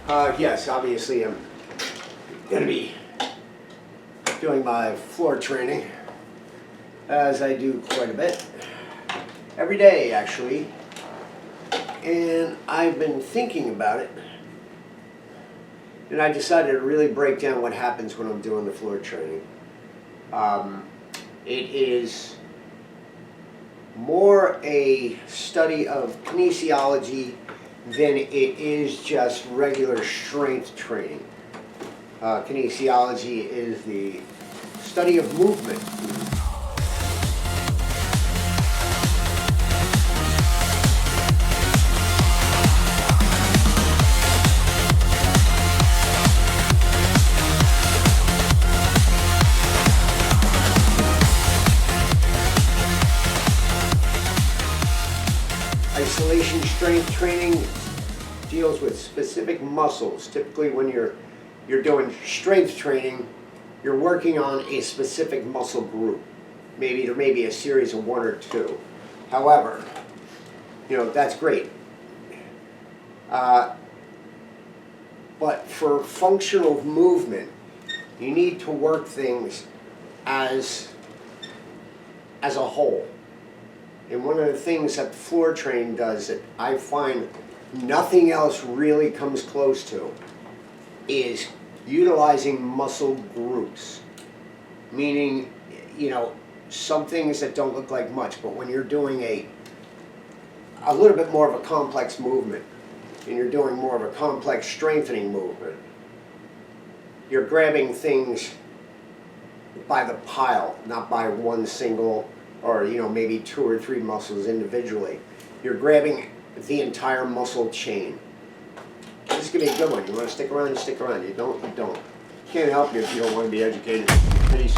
Yes, obviously I'm going to be doing my floor training, as I do quite a bit, every day actually, and I've been thinking about it, and I decided to really break down what happens when I'm doing the floor training. It is more a study of kinesiology than it is just regular strength training. Kinesiology is the study of movement. Isolation strength training deals with specific muscles. Typically when you're doing strength training, you're working on a specific muscle group. Maybe there may be a series of one or two. However, that's great. But for functional movement, you need to work things as a whole. And one of the things that the floor training does that I find nothing else really comes close to is utilizing muscle groups. Meaning, some things that don't look like much, but when you're doing a little bit more of a complex movement, and you're doing more of a complex strengthening movement, you're grabbing things by the pile, not by one single, or maybe two or three muscles individually. You're grabbing the entire muscle chain. This is going to be a good one. You want to stick around, you stick around. You don't, you don't. Can't help you if you don't want to be educated. Peace.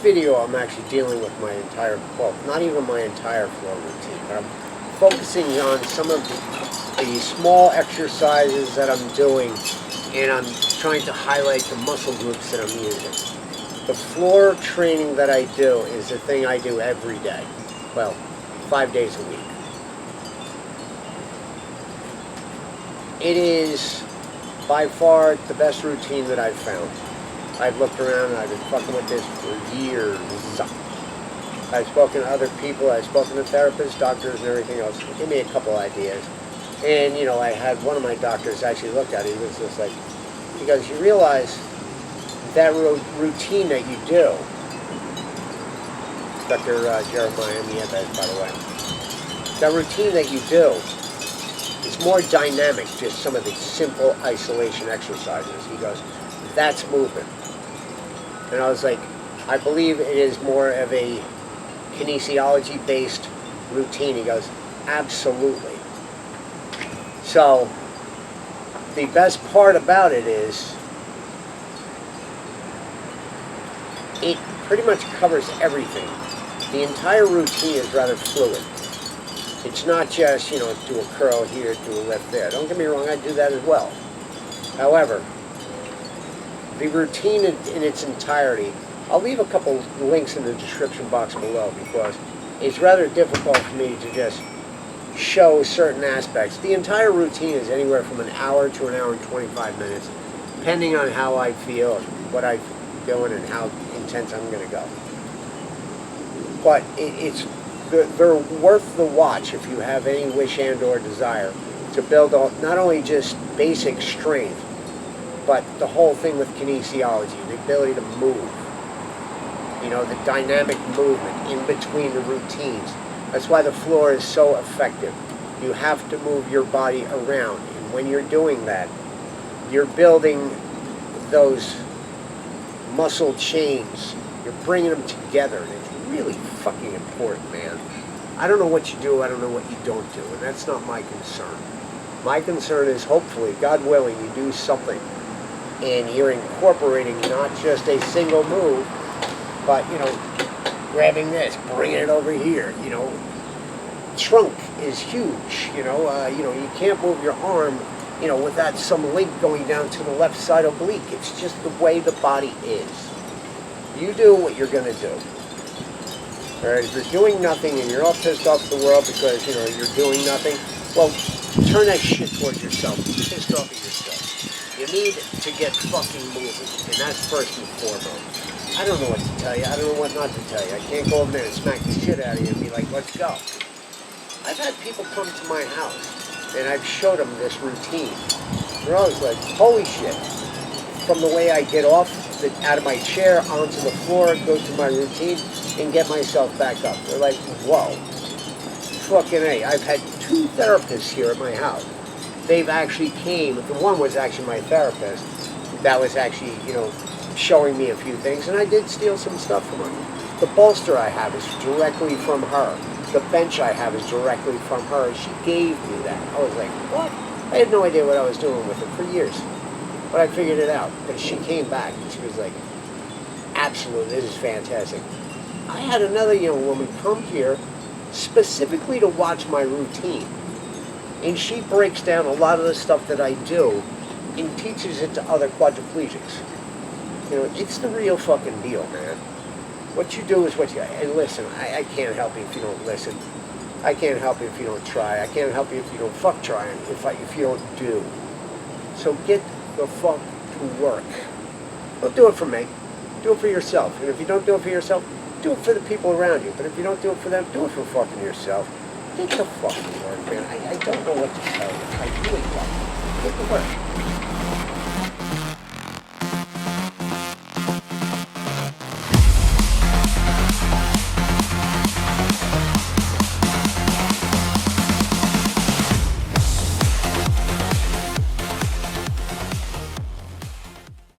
video, I'm actually dealing with my entire, well, not even my entire floor routine, but I'm focusing on some of the small exercises that I'm doing, and I'm trying to highlight the muscle groups that I'm using. The floor training that I do is the thing I do every day. Well, 5 days a week. It is by far the best routine that I've found. I've looked around and I've been fucking with this for years. I've spoken to other people, I've spoken to therapists, doctors, and everything else. Give me a couple ideas. And, you know, I had one of my doctors actually look at it. He was just like, he goes, you realize that routine that you do, Dr. Jeremiah Nieves, by the way, that routine that you do is more dynamic, just some of the simple isolation exercises. He goes, that's movement. And I was like, I believe it is more of a kinesiology-based routine. He goes, absolutely. So, the best part about it is, it pretty much covers everything. The entire routine is rather fluid. It's not just, you know, do a curl here, do a lift there. Don't get me wrong, I do that as well. However, the routine in its entirety, I'll leave a couple links in the description box below because it's rather difficult for me to just show certain aspects. The entire routine is anywhere from an hour to an hour and 25 minutes, depending on how I feel, what I'm doing, and how intense I'm going to go. But they're worth the watch if you have any wish and or desire to build not only just basic strength, but the whole thing with kinesiology, the ability to move. You know, the dynamic movement in between the routines. That's why the floor is so effective. You have to move your body around. And when you're doing that, you're building those muscle chains. You're bringing them together. And it's really fucking important, man. I don't know what you do. I don't know what you don't do. And that's not my concern. My concern is hopefully, God willing, you do something. And you're incorporating not just a single move, but, you know, grabbing this, bringing it over here, you know. Trunk is huge, you know, you can't move your arm, you know, without some link going down to the left side oblique. It's just the way the body is. You do what you're going to do. All right, if you're doing nothing and you're all pissed off at the world because, you know, you're doing nothing, well, turn that shit towards yourself. Be pissed off at yourself. You need to get fucking moving, and that's first and foremost. I don't know what to tell you. I don't know what not to tell you. I can't go over there and smack the shit out of you and be like, let's go. I've had people come to my house, and I've showed them this routine. They're always like, holy shit. From the way I get off, out of my chair, onto the floor, go through my routine, and get myself back up. They're like, whoa. Fucking A. I've had 2 therapists here at my house. They've actually came, the one was actually my therapist, that was actually, you know, showing me a few things, and I did steal some stuff from her. The bolster I have is directly from her. The bench I have is directly from her. She gave me that. I was like, what? I had no idea what I was doing with it for years. But I figured it out. But she came back and she was like, absolutely, this is fantastic. I had another young woman come here specifically to watch my routine. And she breaks down a lot of the stuff that I do and teaches it to other quadriplegics. You know, it's the real fucking deal, man. What you do is what you... And listen, I can't help you if you don't listen. I can't help you if you don't try. I can't help you if you don't fuck try, if you don't do. So get the fuck to work. Don't do it for me. Do it for yourself. And if you don't do it for yourself, do it for the people around you. But if you don't do it for them, do it for fucking yourself. Get the fucking work, man. I don't know what to tell you. I really don't. Get to work.